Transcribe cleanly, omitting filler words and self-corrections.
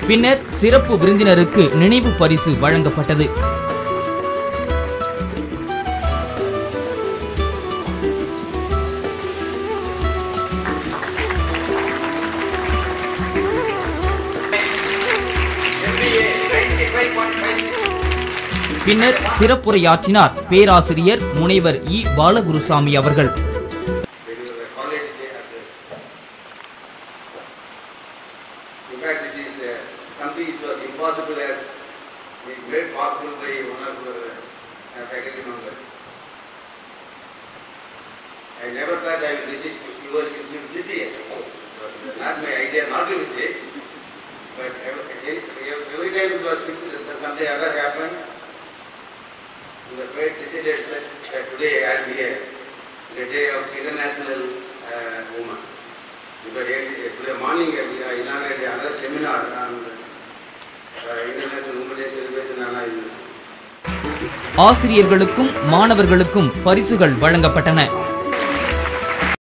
பின்னர் சிறப்பு விருந்தினருக்கு நினைவு பரிசு வழங்கப்பட்டது. பின்னர் சிறப்புரையாற்றினார் பேராசிரியர் முனைவர் இ. பாலகுருசாமி அவர்கள். I never thought I would visit your institute this year. It was not my idea not to visit, but every time it was fixed that something other happened. The fate decided such that today I am here, the day of International Women. Because today morning I inaugurated another seminar on International Women Day celebration on our university. ஆசிரியர்களுக்கும் மாணவர்களுக்கும் பரிசுகள் வழங்கப்பட்டன.